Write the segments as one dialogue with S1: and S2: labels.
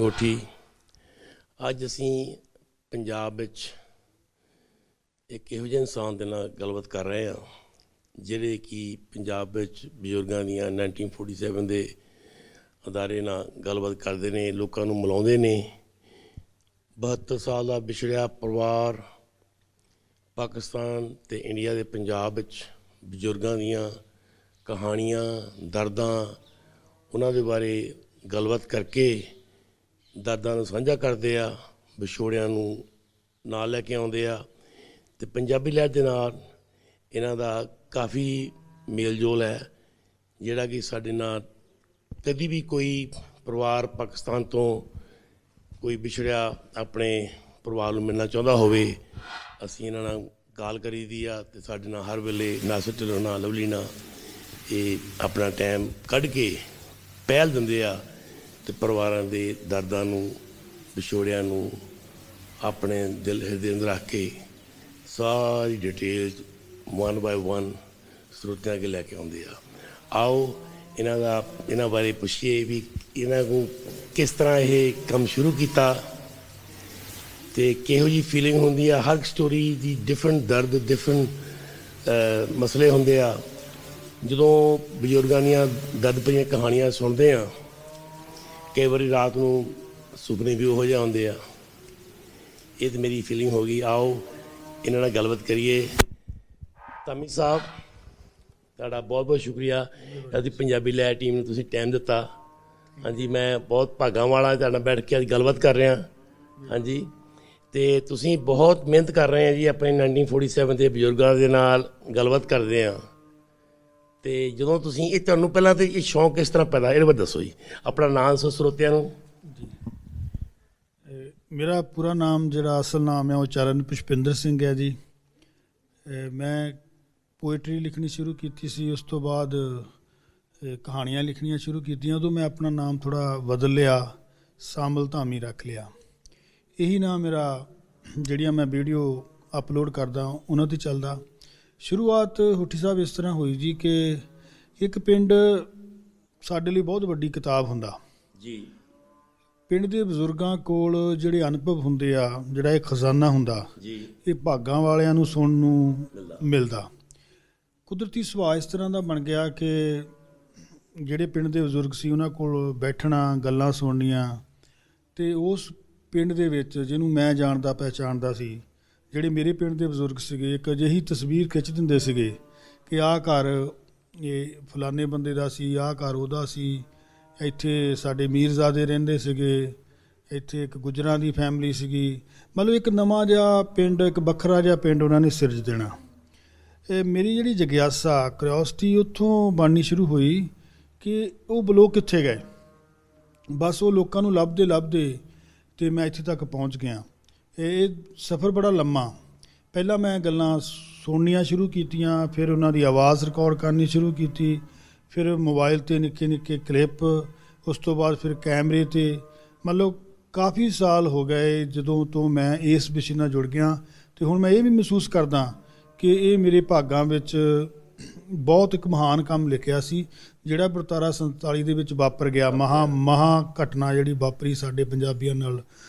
S1: ਕੋਠੀ ਅੱਜ ਅਸੀਂ ਪੰਜਾਬ ਵਿੱਚ ਇੱਕ ਇਹੋ ਜਿਹੇ ਇਨਸਾਨ ਦੇ ਨਾਲ ਗੱਲਬਾਤ ਕਰ ਰਹੇ ਹਾਂ ਜਿਹੜੇ ਕਿ ਪੰਜਾਬ ਵਿੱਚ ਬਜ਼ੁਰਗਾਂ ਦੀਆਂ 1947 ਦੇ ਅਦਾਰੇ ਨਾਲ ਗੱਲਬਾਤ ਕਰਦੇ ਨੇ, ਲੋਕਾਂ ਨੂੰ ਮਿਲਾਉਂਦੇ ਨੇ। 72 ਸਾਲ ਦਾ ਵਿਛੜਿਆ ਪਰਿਵਾਰ ਪਾਕਿਸਤਾਨ ਅਤੇ ਇੰਡੀਆ ਦੇ ਪੰਜਾਬ ਵਿੱਚ ਬਜ਼ੁਰਗਾਂ ਦੀਆਂ ਕਹਾਣੀਆਂ, ਦਰਦਾਂ, ਉਹਨਾਂ ਦੇ ਬਾਰੇ ਗੱਲਬਾਤ ਕਰਕੇ ਦਰਦਾਂ ਨੂੰ ਸਾਂਝਾ ਕਰਦੇ ਆ, ਵਿਛੋੜਿਆਂ ਨੂੰ ਨਾਲ ਲੈ ਕੇ ਆਉਂਦੇ ਆ। ਅਤੇ ਪੰਜਾਬੀ ਲਹਿਰ ਦੇ ਨਾਲ ਇਹਨਾਂ ਦਾ ਕਾਫੀ ਮੇਲ ਜੋਲ ਹੈ, ਜਿਹੜਾ ਕਿ ਸਾਡੇ ਨਾਲ ਕਦੀ ਵੀ ਕੋਈ ਪਰਿਵਾਰ ਪਾਕਿਸਤਾਨ ਤੋਂ ਕੋਈ ਵਿਛੜਿਆ ਆਪਣੇ ਪਰਿਵਾਰ ਨੂੰ ਮਿਲਣਾ ਚਾਹੁੰਦਾ ਹੋਵੇ, ਅਸੀਂ ਇਹਨਾਂ ਨਾਲ ਗੱਲ ਕਰੀ ਦੀ ਆ। ਅਤੇ ਸਾਡੇ ਨਾਲ ਹਰ ਵੇਲੇ ਨਾਸਰ ਢਿੱਲੋਂ ਨਾਲ, ਲਵਲੀ ਨਾਲ ਇਹ ਆਪਣਾ ਟਾਈਮ ਕੱਢ ਕੇ ਪਹਿਲ ਦਿੰਦੇ ਆ ਅਤੇ ਪਰਿਵਾਰਾਂ ਦੇ ਦਰਦਾਂ ਨੂੰ, ਵਿਛੋੜਿਆਂ ਨੂੰ ਆਪਣੇ ਦਿਲ ਹਿਰਦੇ ਅੰਦਰ ਰੱਖ ਕੇ ਸਾਰੀ ਡਿਟੇਲ 1 by 1 ਸਰੋਤਿਆਂ ਅੱਗੇ ਲੈ ਕੇ ਆਉਂਦੇ ਆ। ਆਓ ਇਹਨਾਂ ਬਾਰੇ ਪੁੱਛੀਏ ਵੀ ਇਹਨਾਂ ਨੂੰ ਕਿਸ ਤਰ੍ਹਾਂ ਇਹ ਕੰਮ ਸ਼ੁਰੂ ਕੀਤਾ ਅਤੇ ਕਿਹੋ ਜਿਹੀ ਫੀਲਿੰਗ ਹੁੰਦੀ ਆ। ਹਰ ਸਟੋਰੀ ਦੀ ਡਿਫਰੈਂਟ ਦਰਦ, ਡਿਫਰੈਂਟ ਮਸਲੇ ਹੁੰਦੇ ਆ। ਜਦੋਂ ਬਜ਼ੁਰਗਾਂ ਦੀਆਂ ਦਰਦ ਭਰੀਆਂ ਕਹਾਣੀਆਂ ਸੁਣਦੇ ਆ, ਕਈ ਵਾਰੀ ਰਾਤ ਨੂੰ ਸੁਪਨੇ ਵੀ ਉਹੋ ਜਿਹੇ ਆਉਂਦੇ ਆ। ਇਹ ਤਾਂ ਮੇਰੀ ਫੀਲਿੰਗ ਹੋ ਗਈ। ਆਓ ਇਹਨਾਂ ਨਾਲ ਗੱਲਬਾਤ ਕਰੀਏ। ਧਾਮੀ ਸਾਹਿਬ, ਤੁਹਾਡਾ ਬਹੁਤ ਬਹੁਤ ਸ਼ੁਕਰੀਆ। ਅਸੀਂ ਪੰਜਾਬੀ ਲਹਿਰ ਟੀਮ ਨੂੰ ਤੁਸੀਂ ਟਾਈਮ ਦਿੱਤਾ। ਹਾਂਜੀ, ਮੈਂ ਬਹੁਤ ਭਾਗਾਂ ਵਾਲਾ ਤੁਹਾਡੇ ਨਾਲ ਬੈਠ ਕੇ ਅੱਜ ਗੱਲਬਾਤ ਕਰ ਰਿਹਾ। ਹਾਂਜੀ, ਅਤੇ ਤੁਸੀਂ ਬਹੁਤ ਮਿਹਨਤ ਕਰ ਰਹੇ ਆ ਜੀ, ਆਪਣੇ 1947 ਦੇ ਬਜ਼ੁਰਗਾਂ ਦੇ ਨਾਲ ਗੱਲਬਾਤ ਕਰਦੇ ਹਾਂ। ਅਤੇ ਜਦੋਂ ਤੁਸੀਂ ਇਹ ਤੁਹਾਨੂੰ ਪਹਿਲਾਂ ਤਾਂ ਇਹ ਸ਼ੌਂਕ ਕਿਸ ਤਰ੍ਹਾਂ ਪੈਦਾ, ਇਹਦੇ ਬਾਰੇ ਦੱਸੋ ਜੀ। ਆਪਣਾ ਨਾਮ ਦੱਸੋ ਸਰੋਤਿਆਂ ਨੂੰ।
S2: ਜੀ, ਮੇਰਾ ਪੂਰਾ ਨਾਮ ਜਿਹੜਾ ਅਸਲ ਨਾਮ ਹੈ ਉਹ ਚਰਨ ਪੁਸ਼ਪਿੰਦਰ ਸਿੰਘ ਹੈ ਜੀ। ਮੈਂ ਪੋਇਟਰੀ ਲਿਖਣੀ ਸ਼ੁਰੂ ਕੀਤੀ ਸੀ, ਉਸ ਤੋਂ ਬਾਅਦ ਕਹਾਣੀਆਂ ਲਿਖਣੀਆਂ ਸ਼ੁਰੂ ਕੀਤੀਆਂ। ਉਦੋਂ ਮੈਂ ਆਪਣਾ ਨਾਮ ਥੋੜ੍ਹਾ ਬਦਲ ਲਿਆ, ਸਾਮਲ ਧਾਮੀ ਰੱਖ ਲਿਆ। ਇਹੀ ਨਾਮ ਮੇਰਾ ਜਿਹੜੀਆਂ ਮੈਂ ਵੀਡੀਓ ਅਪਲੋਡ ਕਰਦਾ ਉਹਨਾਂ 'ਤੇ ਚੱਲਦਾ। ਸ਼ੁਰੂਆਤ ਹੁੱਠੀ ਸਾਹਿਬ ਇਸ ਤਰ੍ਹਾਂ ਹੋਈ ਜੀ ਕਿ ਇੱਕ ਪਿੰਡ ਸਾਡੇ ਲਈ ਬਹੁਤ ਵੱਡੀ ਕਿਤਾਬ ਹੁੰਦਾ
S1: ਜੀ।
S2: ਪਿੰਡ ਦੇ ਬਜ਼ੁਰਗਾਂ ਕੋਲ ਜਿਹੜੇ ਅਨੁਭਵ ਹੁੰਦੇ ਆ, ਜਿਹੜਾ ਇਹ ਖਜ਼ਾਨਾ ਹੁੰਦਾ
S1: ਜੀ, ਇਹ
S2: ਭਾਗਾਂ ਵਾਲਿਆਂ ਨੂੰ ਸੁਣਨ ਨੂੰ ਮਿਲਦਾ। ਕੁਦਰਤੀ ਸੁਭਾਅ ਇਸ ਤਰ੍ਹਾਂ ਦਾ ਬਣ ਗਿਆ ਕਿ ਜਿਹੜੇ ਪਿੰਡ ਦੇ ਬਜ਼ੁਰਗ ਸੀ ਉਹਨਾਂ ਕੋਲ ਬੈਠਣਾ, ਗੱਲਾਂ ਸੁਣਨੀਆਂ। ਅਤੇ ਉਸ ਪਿੰਡ ਦੇ ਵਿੱਚ ਜਿਹਨੂੰ ਮੈਂ ਜਾਣਦਾ ਪਹਿਚਾਣਦਾ ਸੀ, ਜਿਹੜੇ ਮੇਰੇ ਪਿੰਡ ਦੇ ਬਜ਼ੁਰਗ ਸੀਗੇ, ਇੱਕ ਅਜਿਹੀ ਤਸਵੀਰ ਖਿੱਚ ਦਿੰਦੇ ਸੀਗੇ ਕਿ ਆਹ ਘਰ ਇਹ ਫਲਾਣੇ ਬੰਦੇ ਦਾ ਸੀ, ਆਹ ਘਰ ਉਹਦਾ ਸੀ, ਇੱਥੇ ਸਾਡੇ ਮੀਰਜ਼ਾਦੇ ਰਹਿੰਦੇ ਸੀਗੇ, ਇੱਥੇ ਇੱਕ ਗੁੱਜਰਾਂ ਦੀ ਫੈਮਿਲੀ ਸੀਗੀ। ਮਤਲਬ ਇੱਕ ਨਵਾਂ ਜਿਹਾ ਪਿੰਡ, ਇੱਕ ਵੱਖਰਾ ਜਿਹਾ ਪਿੰਡ ਉਹਨਾਂ ਨੇ ਸਿਰਜ ਦੇਣਾ। ਇਹ ਮੇਰੀ ਜਿਹੜੀ ਜਗਿਆਸਾ, ਕਿਉਰਿਓਸਿਟੀ ਉੱਥੋਂ ਬਣਨੀ ਸ਼ੁਰੂ ਹੋਈ ਕਿ ਉਹ ਲੋਕ ਕਿੱਥੇ ਗਏ। ਬਸ ਉਹ ਲੋਕਾਂ ਨੂੰ ਲੱਭਦੇ ਲੱਭਦੇ ਅਤੇ ਮੈਂ ਇੱਥੇ ਤੱਕ ਪਹੁੰਚ ਗਿਆ। ਇਹ ਸਫ਼ਰ ਬੜਾ ਲੰਮਾ। ਪਹਿਲਾਂ ਮੈਂ ਗੱਲਾਂ ਸੁਣਨੀਆਂ ਸ਼ੁਰੂ ਕੀਤੀਆਂ, ਫਿਰ ਉਹਨਾਂ ਦੀ ਆਵਾਜ਼ ਰਿਕਾਰਡ ਕਰਨੀ ਸ਼ੁਰੂ ਕੀਤੀ, ਫਿਰ ਮੋਬਾਈਲ 'ਤੇ ਨਿੱਕੇ ਨਿੱਕੇ ਕਲਿੱਪ, ਉਸ ਤੋਂ ਬਾਅਦ ਫਿਰ ਕੈਮਰੇ 'ਤੇ। ਮਤਲਬ ਕਾਫੀ ਸਾਲ ਹੋ ਗਏ ਜਦੋਂ ਤੋਂ ਮੈਂ ਇਸ ਵਿਸ਼ੇ ਨਾਲ ਜੁੜ ਗਿਆ। ਅਤੇ ਹੁਣ ਮੈਂ ਇਹ ਵੀ ਮਹਿਸੂਸ ਕਰਦਾ ਕਿ ਇਹ ਮੇਰੇ ਭਾਗਾਂ ਵਿੱਚ ਬਹੁਤ ਇੱਕ ਮਹਾਨ ਕੰਮ ਲਿਖਿਆ ਸੀ, ਜਿਹੜਾ 1847 ਦੇ ਵਿੱਚ ਵਾਪਰ ਗਿਆ। ਮਹਾ ਘਟਨਾ ਜਿਹੜੀ ਵਾਪਰੀ ਸਾਡੇ ਪੰਜਾਬੀਆਂ ਨਾਲ,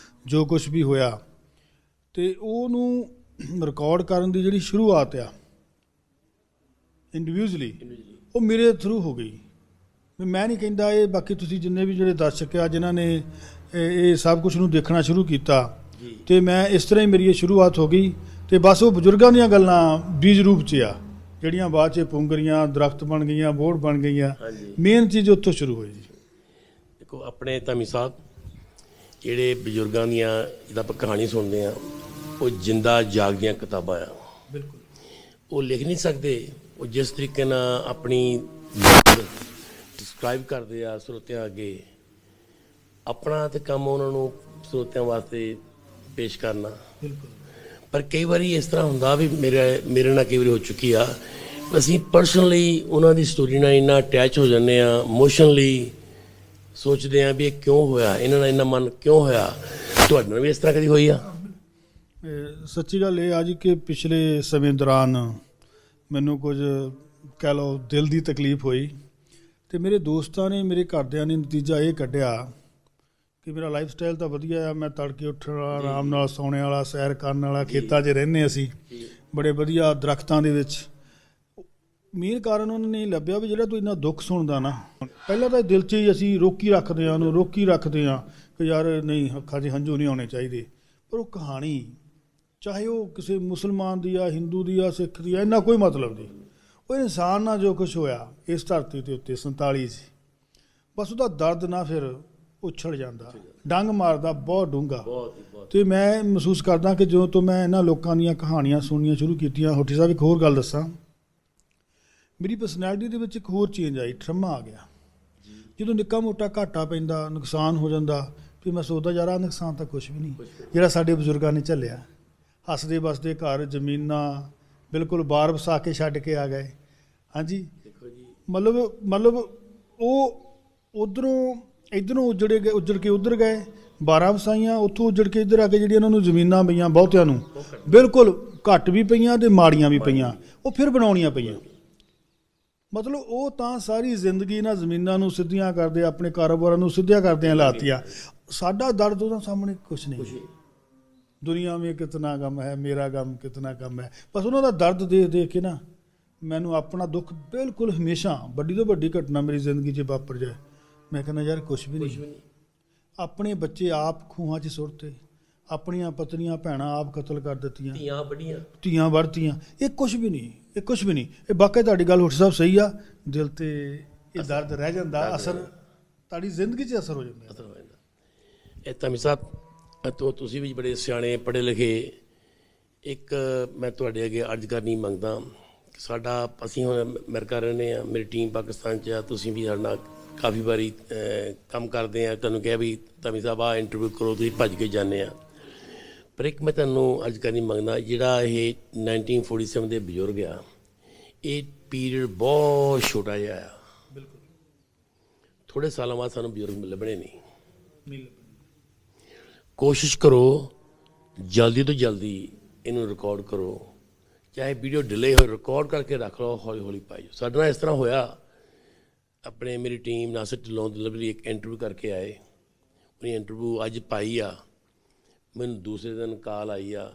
S2: ਜੋ ਕੁਛ ਵੀ ਹੋਇਆ, ਅਤੇ ਉਹਨੂੰ ਰਿਕਾਰਡ ਕਰਨ ਦੀ ਜਿਹੜੀ ਸ਼ੁਰੂਆਤ ਆ ਇੰਡੀਵਿਜੂਅਲੀ, ਉਹ ਮੇਰੇ ਥਰੂ ਹੋ ਗਈ। ਮੈਂ ਨਹੀਂ ਕਹਿੰਦਾ ਇਹ, ਬਾਕੀ ਤੁਸੀਂ ਜਿੰਨੇ ਵੀ ਜਿਹੜੇ ਦਰਸ਼ਕ ਆ ਜਿਨ੍ਹਾਂ ਨੇ ਇਹ ਸਭ ਕੁਛ ਨੂੰ ਦੇਖਣਾ ਸ਼ੁਰੂ ਕੀਤਾ, ਅਤੇ ਮੈਂ ਇਸ ਤਰ੍ਹਾਂ ਹੀ ਮੇਰੀ ਇਹ ਸ਼ੁਰੂਆਤ ਹੋ ਗਈ। ਅਤੇ ਬਸ ਉਹ ਬਜ਼ੁਰਗਾਂ ਦੀਆਂ ਗੱਲਾਂ ਬੀਜ ਰੂਪ 'ਚ ਆ, ਜਿਹੜੀਆਂ ਬਾਅਦ 'ਚ ਪੁੰਗਰੀਆਂ, ਦਰਖਤ ਬਣ ਗਈਆਂ, ਬੋਹੜ ਬਣ ਗਈਆਂ। ਮੇਨ ਚੀਜ਼ ਉੱਥੋਂ ਸ਼ੁਰੂ ਹੋਈ ਜੀ।
S1: ਦੇਖੋ ਆਪਣੇ ਧਾਮੀ ਸਾਹਿਬ, ਜਿਹੜੇ ਬਜ਼ੁਰਗਾਂ ਦੀਆਂ ਜਿੱਦਾਂ ਆਪਾਂ ਕਹਾਣੀ ਸੁਣਦੇ ਹਾਂ, ਉਹ ਜਿੰਦਾ ਜਾਗਦੀਆਂ ਕਿਤਾਬਾਂ ਆ।
S2: ਬਿਲਕੁਲ,
S1: ਉਹ ਲਿਖ ਨਹੀਂ ਸਕਦੇ। ਉਹ ਜਿਸ ਤਰੀਕੇ ਨਾਲ ਆਪਣੀ ਡਿਸਕ੍ਰਾਈਬ ਕਰਦੇ ਆ ਸਰੋਤਿਆਂ ਅੱਗੇ, ਆਪਣਾ ਤਾਂ ਕੰਮ ਉਹਨਾਂ ਨੂੰ ਸਰੋਤਿਆਂ ਵਾਸਤੇ ਪੇਸ਼ ਕਰਨਾ।
S2: ਬਿਲਕੁਲ।
S1: ਪਰ ਕਈ ਵਾਰੀ ਇਸ ਤਰ੍ਹਾਂ ਹੁੰਦਾ ਵੀ ਮੇਰੇ ਨਾਲ ਕਈ ਵਾਰੀ ਹੋ ਚੁੱਕੀ ਆ, ਅਸੀਂ ਪਰਸਨਲੀ ਉਹਨਾਂ ਦੀ ਸਟੋਰੀ ਨਾਲ ਇੰਨਾ ਅਟੈਚ ਹੋ ਜਾਂਦੇ ਹਾਂ, ਇਮੋਸ਼ਨਲੀ ਸੋਚਦੇ ਹਾਂ ਵੀ ਇਹ ਕਿਉਂ ਹੋਇਆ, ਇਹਨਾਂ ਨਾਲ ਇੰਨਾ ਮਨ ਕਿਉਂ ਹੋਇਆ। ਤੁਹਾਡੇ ਨਾਲ ਵੀ ਇਸ ਤਰ੍ਹਾਂ ਕਦੀ ਹੋਈ ਆ?
S2: ਸੱਚੀ ਗੱਲ ਇਹ ਆ ਜੀ ਕਿ ਪਿਛਲੇ ਸਮੇਂ ਦੌਰਾਨ ਮੈਨੂੰ ਕੁਝ ਕਹਿ ਲਓ ਦਿਲ ਦੀ ਤਕਲੀਫ ਹੋਈ, ਅਤੇ ਮੇਰੇ ਦੋਸਤਾਂ ਨੇ, ਮੇਰੇ ਘਰਦਿਆਂ ਨੇ ਨਤੀਜਾ ਇਹ ਕੱਢਿਆ ਕਿ ਮੇਰਾ ਲਾਈਫ ਸਟਾਈਲ ਤਾਂ ਵਧੀਆ ਆ, ਮੈਂ ਤੜਕੇ ਉੱਠਣ ਵਾਲਾ, ਆਰਾਮ ਨਾਲ ਸੌਣੇ ਵਾਲਾ, ਸੈਰ ਕਰਨ ਵਾਲਾ, ਖੇਤਾਂ 'ਚ ਰਹਿੰਦੇ ਅਸੀਂ ਬੜੇ ਵਧੀਆ ਦਰਖਤਾਂ ਦੇ ਵਿੱਚ। ਮੇਨ ਕਾਰਨ ਉਹਨਾਂ ਨੇ ਲੱਭਿਆ ਵੀ ਜਿਹੜਾ ਤੂੰ ਇੰਨਾ ਦੁੱਖ ਸੁਣਦਾ ਨਾ, ਪਹਿਲਾਂ ਤਾਂ ਦਿਲ 'ਚ ਹੀ ਅਸੀਂ ਰੋਕੀ ਰੱਖਦੇ ਹਾਂ ਉਹਨੂੰ, ਰੋਕੀ ਰੱਖਦੇ ਹਾਂ ਕਿ ਯਾਰ ਨਹੀਂ, ਅੱਖਾਂ 'ਚ ਹੰਝੂ ਨਹੀਂ ਆਉਣੇ ਚਾਹੀਦੇ। ਪਰ ਉਹ ਕਹਾਣੀ ਚਾਹੇ ਉਹ ਕਿਸੇ ਮੁਸਲਮਾਨ ਦੀ ਆ, ਹਿੰਦੂ ਦੀ ਆ, ਸਿੱਖ ਦੀ ਆ, ਇੰਨਾ ਕੋਈ ਮਤਲਬ ਨਹੀਂ। ਉਹ ਇਨਸਾਨ ਨਾਲ ਜੋ ਕੁਛ ਹੋਇਆ ਇਸ ਧਰਤੀ ਦੇ ਉੱਤੇ 47 'ਚ, ਬਸ ਉਹਦਾ ਦਰਦ ਨਾ ਫਿਰ ਉਛਲ ਜਾਂਦਾ, ਡੰਗ ਮਾਰਦਾ ਬਹੁਤ ਡੂੰਘਾ। ਤੇ ਮੈਂ ਮਹਿਸੂਸ ਕਰਦਾ ਕਿ ਜਦੋਂ ਤੋਂ ਮੈਂ ਇਹਨਾਂ ਲੋਕਾਂ ਦੀਆਂ ਕਹਾਣੀਆਂ ਸੁਣਨੀਆਂ ਸ਼ੁਰੂ ਕੀਤੀਆਂ, ਹੋਠੀ ਸਾਹਿਬ ਇੱਕ ਹੋਰ ਗੱਲ ਦੱਸਾਂ, ਮੇਰੀ ਪਰਸਨੈਲਿਟੀ ਦੇ ਵਿੱਚ ਇੱਕ ਹੋਰ ਚੇਂਜ ਆਈ, ਠਰਮਾ ਆ ਗਿਆ। ਜਦੋਂ ਨਿੱਕਾ ਮੋਟਾ ਘਾਟਾ ਪੈਂਦਾ, ਨੁਕਸਾਨ ਹੋ ਜਾਂਦਾ, ਫਿਰ ਮੈਂ ਸੋਚਦਾ ਯਾਰ ਆਹ ਨੁਕਸਾਨ ਤਾਂ ਕੁਛ ਵੀ ਨਹੀਂ ਜਿਹੜਾ ਸਾਡੇ ਬਜ਼ੁਰਗਾਂ ਨੇ ਝੱਲਿਆ। ਹੱਸਦੇ ਵਸਦੇ ਘਰ, ਜ਼ਮੀਨਾਂ ਬਿਲਕੁਲ ਬਾਰ ਵਸਾ ਕੇ ਛੱਡ ਕੇ ਆ ਗਏ। ਹਾਂਜੀ, ਮਤਲਬ ਉਹ ਉਧਰੋਂ ਇੱਧਰੋਂ ਉੱਜੜ ਕੇ ਉੱਧਰ ਗਏ, 12 ਵਸਾਈਆਂ, ਉੱਥੋਂ ਉੱਜੜ ਕੇ ਇੱਧਰ ਆ ਕੇ ਜਿਹੜੀਆਂ ਉਹਨਾਂ ਨੂੰ ਜ਼ਮੀਨਾਂ ਪਈਆਂ ਬਹੁਤਿਆਂ ਨੂੰ, ਬਿਲਕੁਲ ਘੱਟ ਵੀ ਪਈਆਂ ਤੇ ਮਾੜੀਆਂ ਵੀ ਪਈਆਂ, ਉਹ ਫਿਰ ਬਣਾਉਣੀਆਂ ਪਈਆਂ। ਮਤਲਬ ਉਹ ਤਾਂ ਸਾਰੀ ਜ਼ਿੰਦਗੀ ਨਾਲ ਜ਼ਮੀਨਾਂ ਨੂੰ ਸਿੱਧੀਆਂ ਕਰਦੇ, ਆਪਣੇ ਕਾਰੋਬਾਰਾਂ ਨੂੰ ਸਿੱਧੀਆਂ ਕਰਦਿਆਂ ਲਾਤੀਆਂ। ਸਾਡਾ ਦਰਦ ਉਹਨਾਂ ਸਾਹਮਣੇ ਕੁਛ ਨਹੀਂ। ਦੁਨੀਆ ਵਿੱਚ ਕਿਤਨਾ ਗਮ ਹੈ, ਮੇਰਾ ਗਮ ਕਿਤਨਾ ਗਮ ਹੈ। ਬਸ ਉਹਨਾਂ ਦਾ ਦਰਦ ਦੇਖ ਕੇ ਨਾ ਮੈਨੂੰ ਆਪਣਾ ਦੁੱਖ ਬਿਲਕੁਲ ਹਮੇਸ਼ਾ, ਵੱਡੀ ਤੋਂ ਵੱਡੀ ਘਟਨਾ ਮੇਰੀ ਜ਼ਿੰਦਗੀ 'ਚ ਵਾਪਰ ਜਾਏ, ਮੈਂ ਕਹਿੰਦਾ ਯਾਰ ਕੁਛ ਵੀ ਨਹੀਂ। ਆਪਣੇ ਬੱਚੇ ਆਪ ਖੂਹਾਂ 'ਚ ਸੁੱਟਤੇ, ਆਪਣੀਆਂ ਪਤਨੀਆਂ ਭੈਣਾਂ ਆਪ ਕਤਲ ਕਰ ਦਿੱਤੀਆਂ, ਧੀਆਂ ਵੜਤੀਆਂ, ਇਹ ਕੁਛ ਵੀ ਨਹੀਂ, ਇਹ ਕੁਛ ਵੀ ਨਹੀਂ। ਇਹ ਵਾਕਈ ਤੁਹਾਡੀ ਗੱਲ ਹੋਠ ਸਾਹਿਬ ਸਹੀ ਆ, ਦਿਲ ਤੇ ਇਹ ਦਰਦ ਰਹਿ ਜਾਂਦਾ, ਅਸਰ ਤੁਹਾਡੀ ਜ਼ਿੰਦਗੀ 'ਚ ਅਸਰ ਹੋ ਜਾਂਦਾ।
S1: ਇਹ ਧਾਮੀ ਸਾਹਿਬ ਤੁਸੀਂ ਵੀ ਬੜੇ ਸਿਆਣੇ ਪੜ੍ਹੇ ਲਿਖੇ, ਇੱਕ ਮੈਂ ਤੁਹਾਡੇ ਅੱਗੇ ਅਰਜ਼ ਕਰਨੀ ਮੰਗਦਾ, ਸਾਡਾ ਅਸੀਂ ਹੁਣ ਅਮਰੀਕਾ ਰਹਿੰਦੇ ਹਾਂ, ਮੇਰੀ ਟੀਮ ਪਾਕਿਸਤਾਨ 'ਚ ਆ, ਤੁਸੀਂ ਵੀ ਸਾਡੇ ਨਾਲ ਕਾਫੀ ਵਾਰੀ ਕੰਮ ਕਰਦੇ ਆ, ਤੁਹਾਨੂੰ ਕਿਹਾ ਵੀ ਧਾਮੀ ਸਾਹਿਬ ਆਹ ਇੰਟਰਵਿਊ ਕਰੋ, ਤੁਸੀਂ ਭੱਜ ਕੇ ਜਾਂਦੇ ਆ। ਪਰ ਇੱਕ ਮੈਂ ਤੁਹਾਨੂੰ ਅੱਜ ਕਰਨੀ ਮੰਗਦਾ, ਜਿਹੜਾ ਇਹ 1947 ਦੇ ਬਜ਼ੁਰਗ ਆ, ਇਹ ਪੀਰੀਅਡ ਬਹੁਤ ਛੋਟਾ ਜਿਹਾ ਆ।
S2: ਬਿਲਕੁਲ,
S1: ਥੋੜ੍ਹੇ ਸਾਲਾਂ ਬਾਅਦ ਸਾਨੂੰ ਬਜ਼ੁਰਗ ਲੱਭਣੇ ਨਹੀਂ। ਕੋਸ਼ਿਸ਼ ਕਰੋ ਜਲਦੀ ਤੋਂ ਜਲਦੀ ਇਹਨੂੰ ਰਿਕਾਰਡ ਕਰੋ, ਚਾਹੇ ਵੀਡੀਓ ਡਿਲੇ ਹੋਏ, ਰਿਕਾਰਡ ਕਰਕੇ ਰੱਖ ਲਓ, ਹੌਲੀ ਹੌਲੀ ਪਾਈ। ਸਾਡੇ ਨਾਲ ਇਸ ਤਰ੍ਹਾਂ ਹੋਇਆ, ਆਪਣੇ ਮੇਰੀ ਟੀਮ ਨਾਸਰ ਢਿੱਲੋਂ ਦੀ ਇੱਕ ਇੰਟਰਵਿਊ ਕਰਕੇ ਆਏ, ਉਹਨੇ ਇੰਟਰਵਿਊ ਅੱਜ ਪਾਈ ਆ, ਮੈਨੂੰ ਦੂਸਰੇ ਦਿਨ ਕਾਲ ਆਈ ਆ,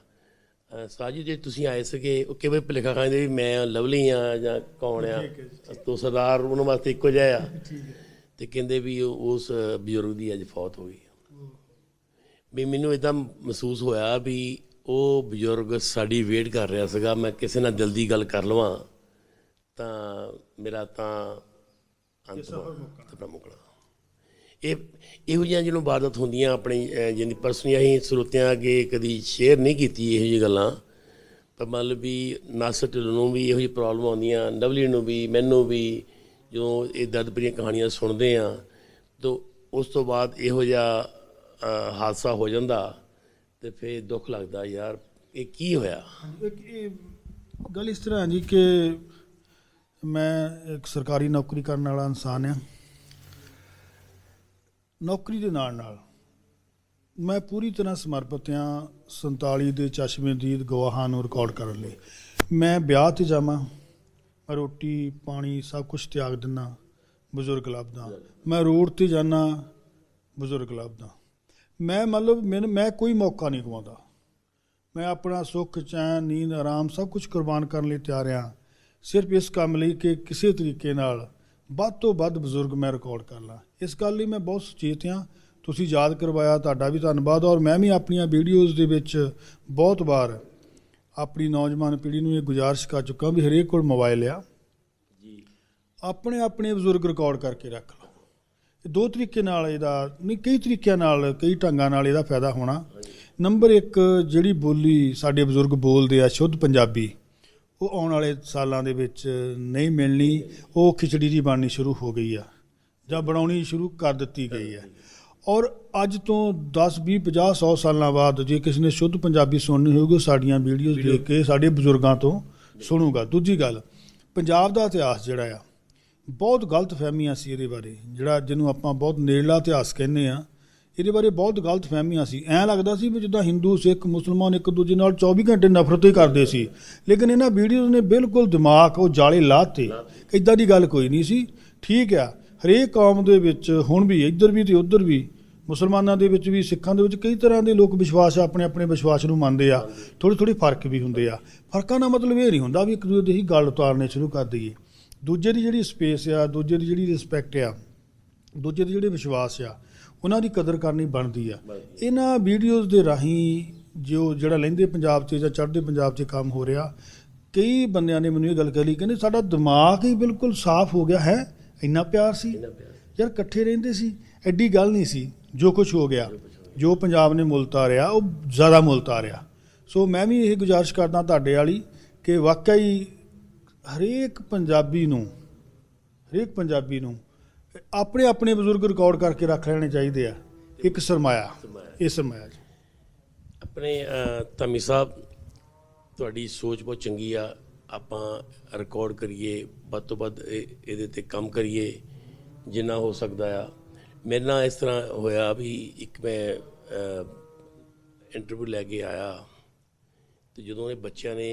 S1: ਸਾਜੀ ਜੇ ਤੁਸੀਂ ਆਏ ਸੀਗੇ, ਉਹ ਕਿਵੇਂ ਭੁਲੇਖਾ ਖਾਂਦੇ ਵੀ ਮੈਂ ਲਵਲੀ ਆ ਜਾਂ ਕੌਣ ਆ, ਤੋ ਸਰਦਾਰ ਉਹਨਾਂ ਵਾਸਤੇ ਇੱਕੋ ਜਿਹਾ ਆ, ਤੇ ਕਹਿੰਦੇ ਵੀ ਉਸ ਬਜ਼ੁਰਗ ਦੀ ਅੱਜ ਫੌਤ ਹੋ ਗਈ। ਵੀ ਮੈਨੂੰ ਇੱਦਾਂ ਮਹਿਸੂਸ ਹੋਇਆ ਵੀ ਉਹ ਬਜ਼ੁਰਗ ਸਾਡੀ ਵੇਟ ਕਰ ਰਿਹਾ ਸੀਗਾ, ਮੈਂ ਕਿਸੇ ਨਾਲ ਦਿਲ ਦੀ ਗੱਲ ਕਰ ਲਵਾਂ ਤਾਂ ਮੇਰਾ ਤਾਂ ਅੰਤ ਮੁੱਕਣਾ। ਇਹੋ ਜਿਹੀਆਂ ਜਿਹਨੂੰ ਵਾਰਦਾਤ ਹੁੰਦੀਆਂ ਆਪਣੀ ਜਿੰਨੀ ਪਰਸਨਲੀ ਅਸੀਂ ਸਰੋਤਿਆਂ ਅੱਗੇ ਕਦੀ ਸ਼ੇਅਰ ਨਹੀਂ ਕੀਤੀ ਇਹੋ ਜਿਹੀ ਗੱਲਾਂ, ਪਰ ਮਤਲਬ ਵੀ ਨਾਸਰ ਢਿੱਲੋਂ ਨੂੰ ਵੀ ਇਹੋ ਜਿਹੀ ਪ੍ਰੋਬਲਮ ਆਉਂਦੀਆਂ, ਲਵਲੀ ਨੂੰ ਵੀ, ਮੈਨੂੰ ਵੀ, ਜਦੋਂ ਇਹ ਦਰਦ ਭਰੀਆਂ ਕਹਾਣੀਆਂ ਸੁਣਦੇ ਹਾਂ ਤਾਂ ਉਸ ਤੋਂ ਬਾਅਦ ਇਹੋ ਜਿਹਾ ਹਾਦਸਾ ਹੋ ਜਾਂਦਾ ਤੇ ਫਿਰ ਦੁੱਖ ਲੱਗਦਾ, ਯਾਰ ਇਹ ਕੀ ਹੋਇਆ।
S2: ਇਹ ਗੱਲ ਇਸ ਤਰ੍ਹਾਂ ਜੀ ਕਿ ਮੈਂ ਇੱਕ ਸਰਕਾਰੀ ਨੌਕਰੀ ਕਰਨ ਵਾਲਾ ਇਨਸਾਨ ਆ, ਨੌਕਰੀ ਦੇ ਨਾਲ ਨਾਲ ਮੈਂ ਪੂਰੀ ਤਰ੍ਹਾਂ ਸਮਰਪਿਤ ਹਾਂ 47 ਦੇ ਚਸ਼ਮੇਦੀਦ ਗਵਾਹਾਂ ਨੂੰ ਰਿਕਾਰਡ ਕਰਨ ਲਈ। ਮੈਂ ਵਿਆਹ 'ਤੇ ਜਾਵਾਂ, ਮੈਂ ਰੋਟੀ ਪਾਣੀ ਸਭ ਕੁਛ ਤਿਆਗ ਦਿੰਦਾ, ਬਜ਼ੁਰਗ ਲੱਭਦਾ, ਮੈਂ ਰੋਡ 'ਤੇ ਜਾਂਦਾ, ਬਜ਼ੁਰਗ ਲੱਭਦਾ। ਮੈਂ ਮਤਲਬ ਮੈਂ ਕੋਈ ਮੌਕਾ ਨਹੀਂ ਗਵਾਉਂਦਾ, ਮੈਂ ਆਪਣਾ ਸੁੱਖ ਚੈਨ ਨੀਂਦ ਆਰਾਮ ਸਭ ਕੁਝ ਕੁਰਬਾਨ ਕਰਨ ਲਈ ਤਿਆਰ ਹਾਂ, ਸਿਰਫ ਇਸ ਕੰਮ ਲਈ ਕਿ ਕਿਸੇ ਤਰੀਕੇ ਨਾਲ ਵੱਧ ਤੋਂ ਵੱਧ ਬਜ਼ੁਰਗ ਮੈਂ ਰਿਕਾਰਡ ਕਰ ਲਾਂ। ਇਸ ਗੱਲ ਲਈ ਮੈਂ ਬਹੁਤ ਸੁਚੇਤ ਹਾਂ, ਤੁਸੀਂ ਯਾਦ ਕਰਵਾਇਆ, ਤੁਹਾਡਾ ਵੀ ਧੰਨਵਾਦ। ਔਰ ਮੈਂ ਵੀ ਆਪਣੀਆਂ ਵੀਡੀਓਜ਼ ਦੇ ਵਿੱਚ ਬਹੁਤ ਵਾਰ ਆਪਣੀ ਨੌਜਵਾਨ ਪੀੜ੍ਹੀ ਨੂੰ ਇਹ ਗੁਜ਼ਾਰਿਸ਼ ਕਰ ਚੁੱਕਾ ਵੀ ਹਰੇਕ ਕੋਲ ਮੋਬਾਈਲ ਆ, ਆਪਣੇ ਆਪਣੇ ਬਜ਼ੁਰਗ ਰਿਕਾਰਡ ਕਰਕੇ ਰੱਖ ਲਓ। ਦੋ ਤਰੀਕੇ ਨਾਲ ਇਹਦਾ ਨਹੀਂ, ਕਈ ਤਰੀਕਿਆਂ ਨਾਲ, ਕਈ ਢੰਗਾਂ ਨਾਲ ਇਹਦਾ ਫਾਇਦਾ ਹੋਣਾ। ਨੰਬਰ 1, ਜਿਹੜੀ ਬੋਲੀ ਸਾਡੇ ਬਜ਼ੁਰਗ ਬੋਲਦੇ ਆ ਸ਼ੁੱਧ ਪੰਜਾਬੀ, ਉਹ ਆਉਣ ਵਾਲੇ ਸਾਲਾਂ ਦੇ ਵਿੱਚ ਨਹੀਂ ਮਿਲਣੀ, ਉਹ ਖਿਚੜੀ ਦੀ ਬਣਨੀ ਸ਼ੁਰੂ ਹੋ ਗਈ ਆ ਜਾਂ ਬਣਾਉਣੀ ਸ਼ੁਰੂ ਕਰ ਦਿੱਤੀ ਗਈ ਹੈ। ਔਰ ਅੱਜ ਤੋਂ 10, 20, 50, 100 ਸਾਲਾਂ ਬਾਅਦ ਜੇ ਕਿਸੇ ਨੇ ਸ਼ੁੱਧ ਪੰਜਾਬੀ ਸੁਣਨੀ ਹੋਊਗੀ, ਉਹ ਸਾਡੀਆਂ ਵੀਡੀਓਜ਼ ਦੇਖ ਕੇ ਸਾਡੇ ਬਜ਼ੁਰਗਾਂ ਤੋਂ ਸੁਣੂਗਾ। ਦੂਜੀ ਗੱਲ, ਪੰਜਾਬ ਦਾ ਇਤਿਹਾਸ ਜਿਹੜਾ ਆ, ਬਹੁਤ ਗਲਤ ਫਹਿਮੀਆਂ ਸੀ ਇਹਦੇ ਬਾਰੇ, ਜਿਹੜਾ ਜਿਹਨੂੰ ਆਪਾਂ ਬਹੁਤ ਨੇੜਲਾ ਇਤਿਹਾਸ ਕਹਿੰਦੇ ਆ, ਇਹਦੇ ਬਾਰੇ ਬਹੁਤ ਗਲਤ ਫਹਿਮੀਆਂ ਸੀ। ਐਂ ਲੱਗਦਾ ਸੀ ਵੀ ਜਿੱਦਾਂ ਹਿੰਦੂ ਸਿੱਖ ਮੁਸਲਮਾਨ ਇੱਕ ਦੂਜੇ ਨਾਲ 24 ਘੰਟੇ ਨਫ਼ਰਤ ਹੀ ਕਰਦੇ ਸੀ, ਲੇਕਿਨ ਇਹਨਾਂ ਵੀਡੀਓਜ਼ ਨੇ ਬਿਲਕੁਲ ਦਿਮਾਗ ਉਹ ਜਾਲੇ ਲਾਤੇ। ਇੱਦਾਂ ਦੀ ਗੱਲ ਕੋਈ ਨਹੀਂ ਸੀ। ਠੀਕ ਆ, ਹਰੇਕ ਕੌਮ ਦੇ ਵਿੱਚ ਹੁਣ ਵੀ ਇੱਧਰ ਵੀ ਤੇ ਉੱਧਰ ਵੀ ਮੁਸਲਮਾਨਾਂ ਦੇ ਵਿੱਚ ਵੀ, ਸਿੱਖਾਂ ਦੇ ਵਿੱਚ ਕਈ ਤਰ੍ਹਾਂ ਦੇ ਲੋਕ ਵਿਸ਼ਵਾਸ ਆਪਣੇ ਆਪਣੇ ਵਿਸ਼ਵਾਸ ਨੂੰ ਮੰਨਦੇ ਆ। ਥੋੜ੍ਹੇ ਫਰਕ ਵੀ ਹੁੰਦੇ ਆ। ਫਰਕਾਂ ਦਾ ਮਤਲਬ ਇਹ ਨਹੀਂ ਹੁੰਦਾ ਵੀ ਇੱਕ ਦੂਜੇ ਦੀ ਹੀ ਗੱਲ ਉਤਾਰਨੇ ਸ਼ੁਰੂ ਕਰ ਦਈਏ। ਦੂਜੇ ਦੀ ਜਿਹੜੀ ਸਪੇਸ ਆ, ਦੂਜੇ ਦੀ ਜਿਹੜੀ ਰਿਸਪੈਕਟ ਆ, ਦੂਜੇ ਦੇ ਜਿਹੜੇ ਵਿਸ਼ਵਾਸ ਆ, ਉਹਨਾਂ ਦੀ ਕਦਰ ਕਰਨੀ ਬਣਦੀ ਆ। ਇਹਨਾਂ ਵੀਡੀਓਜ਼ ਦੇ ਰਾਹੀਂ ਜਿਹੜਾ ਲਹਿੰਦੇ ਪੰਜਾਬ 'ਚ ਜਾਂ ਚੜ੍ਹਦੇ ਪੰਜਾਬ 'ਚ ਕੰਮ ਹੋ ਰਿਹਾ, ਕਈ ਬੰਦਿਆਂ ਨੇ ਮੈਨੂੰ ਇਹ ਗੱਲ ਕਹੀ, ਕਹਿੰਦੇ ਸਾਡਾ ਦਿਮਾਗ ਹੀ ਬਿਲਕੁਲ ਸਾਫ਼ ਹੋ ਗਿਆ ਹੈ। ਇੰਨਾ ਪਿਆਰ ਸੀ ਯਾਰ, ਇਕੱਠੇ ਰਹਿੰਦੇ ਸੀ, ਐਡੀ ਗੱਲ ਨਹੀਂ ਸੀ। ਜੋ ਕੁਝ ਹੋ ਗਿਆ, ਜੋ ਪੰਜਾਬ ਨੇ ਮੁੱਲ ਤਾਰਿਆ, ਉਹ ਜ਼ਿਆਦਾ ਮੁੱਲ ਤਾਰਿਆ। ਸੋ ਮੈਂ ਵੀ ਇਹ ਗੁਜ਼ਾਰਿਸ਼ ਕਰਦਾ ਤੁਹਾਡੇ ਵਾਲੀ ਕਿ ਵਾਕਈ ਹਰੇਕ ਪੰਜਾਬੀ ਨੂੰ ਆਪਣੇ ਆਪਣੇ ਬਜ਼ੁਰਗ ਰਿਕਾਰਡ ਕਰਕੇ ਰੱਖ ਲੈਣੇ ਚਾਹੀਦੇ ਆ। ਇੱਕ ਸਰਮਾਇਆ, ਇਹ ਸਰਮਾਇਆ ਜੀ।
S1: ਆਪਣੇ ਧਾਮੀ ਸਾਹਿਬ, ਤੁਹਾਡੀ ਸੋਚ ਬਹੁਤ ਚੰਗੀ ਆ। ਆਪਾਂ ਰਿਕਾਰਡ ਕਰੀਏ, ਵੱਧ ਤੋਂ ਵੱਧ ਇਹਦੇ ਤੇ ਕੰਮ ਕਰੀਏ ਜਿੰਨਾ ਹੋ ਸਕਦਾ ਆ। ਮੇਰੇ ਨਾਲ ਇਸ ਤਰ੍ਹਾਂ ਹੋਇਆ ਵੀ ਇੱਕ ਮੈਂ ਇੰਟਰਵਿਊ ਲੈ ਕੇ ਆਇਆ, ਤੇ ਜਦੋਂ ਇਹ ਬੱਚਿਆਂ ਨੇ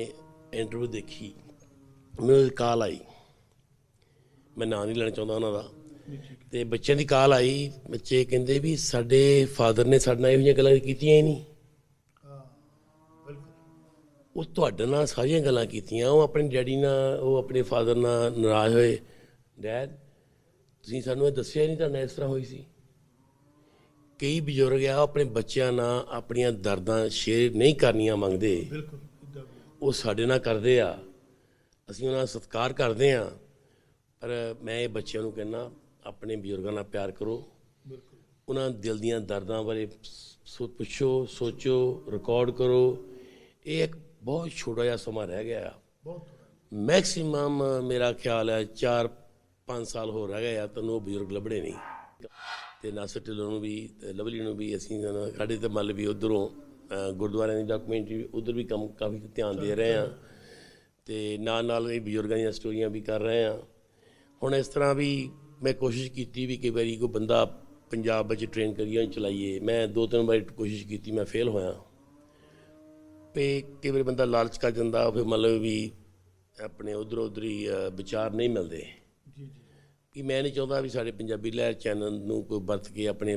S1: ਇੰਟਰਵਿਊ ਦੇਖੀ, ਮੈਨੂੰ ਕਾਲ ਆਈ, ਮੈਂ ਨਾਂ ਨਹੀਂ ਲੈਣਾ ਚਾਹੁੰਦਾ ਉਹਨਾਂ ਦਾ, ਤੇ ਬੱਚਿਆਂ ਦੀ ਕਾਲ ਆਈ। ਬੱਚੇ ਕਹਿੰਦੇ ਵੀ ਸਾਡੇ ਫਾਦਰ ਨੇ ਸਾਡੇ ਨਾਲ ਇਹੋ ਜਿਹੀਆਂ ਗੱਲਾਂ ਕੀਤੀਆਂ ਹੀ ਨਹੀਂ। ਉਹ ਤੁਹਾਡੇ ਨਾਲ ਸਾਰੀਆਂ ਗੱਲਾਂ ਕੀਤੀਆਂ। ਉਹ ਆਪਣੇ ਡੈਡੀ ਨਾਲ, ਉਹ ਆਪਣੇ ਫਾਦਰ ਨਾਲ ਨਾਰਾਜ਼ ਹੋਏ। ਡੈਡ, ਤੁਸੀਂ ਸਾਨੂੰ ਇਹ ਦੱਸਿਆ ਨਹੀਂ ਤੁਹਾਡੇ ਨਾਲ ਇਸ ਤਰ੍ਹਾਂ ਹੋਈ ਸੀ। ਕਈ ਬਜ਼ੁਰਗ ਆ ਆਪਣੇ ਬੱਚਿਆਂ ਨਾਲ ਆਪਣੀਆਂ ਦਰਦਾਂ ਸ਼ੇਅਰ ਨਹੀਂ ਕਰਨੀਆਂ ਮੰਗਦੇ, ਉਹ ਸਾਡੇ ਨਾਲ ਕਰਦੇ ਆ। ਅਸੀਂ ਉਹਨਾਂ ਦਾ ਸਤਿਕਾਰ ਕਰਦੇ ਹਾਂ, ਪਰ ਮੈਂ ਇਹ ਬੱਚਿਆਂ ਨੂੰ ਕਹਿੰਦਾ, ਆਪਣੇ ਬਜ਼ੁਰਗਾਂ ਨਾਲ ਪਿਆਰ ਕਰੋ। ਉਹਨਾਂ ਦਿਲ ਦੀਆਂ ਦਰਦਾਂ ਬਾਰੇ ਪੁੱਛੋ, ਸੋਚੋ, ਰਿਕਾਰਡ ਕਰੋ। ਇਹ ਇੱਕ ਬਹੁਤ ਛੋਟਾ ਜਿਹਾ ਸਮਾਂ ਰਹਿ ਗਿਆ ਆ। ਮੈਕਸੀਮਮ ਮੇਰਾ ਖਿਆਲ ਹੈ 4-5 ਸਾਲ ਹੋਰ ਰਹਿ ਗਏ ਆ, ਤੁਹਾਨੂੰ ਉਹ ਬਜ਼ੁਰਗ ਲੱਭਣੇ ਨਹੀਂ। ਤੇ ਨਾਸਰ ਢਿੱਲੋਂ ਨੂੰ ਵੀ ਤੇ ਲਵਲੀ ਨੂੰ ਵੀ ਅਸੀਂ ਸਾਡੇ ਤੇ ਮੱਲ ਵੀ ਉੱਧਰੋਂ ਗੁਰਦੁਆਰਿਆਂ ਦੀ ਡਾਕੂਮੈਂਟਰੀ ਉੱਧਰ ਵੀ ਕੰਮ ਕਾਫੀ ਧਿਆਨ ਦੇ ਰਹੇ ਹਾਂ, ਤੇ ਨਾਲ ਇਹ ਬਜ਼ੁਰਗਾਂ ਦੀਆਂ ਸਟੋਰੀਆਂ ਵੀ ਕਰ ਰਹੇ ਹਾਂ। ਹੁਣ ਇਸ ਤਰ੍ਹਾਂ ਵੀ ਮੈਂ ਕੋਸ਼ਿਸ਼ ਕੀਤੀ ਵੀ ਕਈ ਵਾਰੀ ਕੋਈ ਬੰਦਾ ਪੰਜਾਬ ਵਿੱਚ ਟ੍ਰੇਨ ਕਰੀਏ, ਚਲਾਈਏ। ਮੈਂ 2-3 ਵਾਰੀ ਕੋਸ਼ਿਸ਼ ਕੀਤੀ, ਮੈਂ ਫੇਲ ਹੋਇਆ। ਤੇ ਕਈ ਵਾਰੀ ਬੰਦਾ ਲਾਲਚ ਕਰ ਜਾਂਦਾ, ਫਿਰ ਮਤਲਬ ਵੀ ਆਪਣੇ ਉੱਧਰ ਹੀ ਵਿਚਾਰ ਨਹੀਂ ਮਿਲਦੇ। ਕਿ ਮੈਂ ਨਹੀਂ ਚਾਹੁੰਦਾ ਵੀ ਸਾਡੇ ਪੰਜਾਬੀ ਲਹਿਰ ਚੈਨਲ ਨੂੰ ਕੋਈ ਵਰਤ ਕੇ ਆਪਣੇ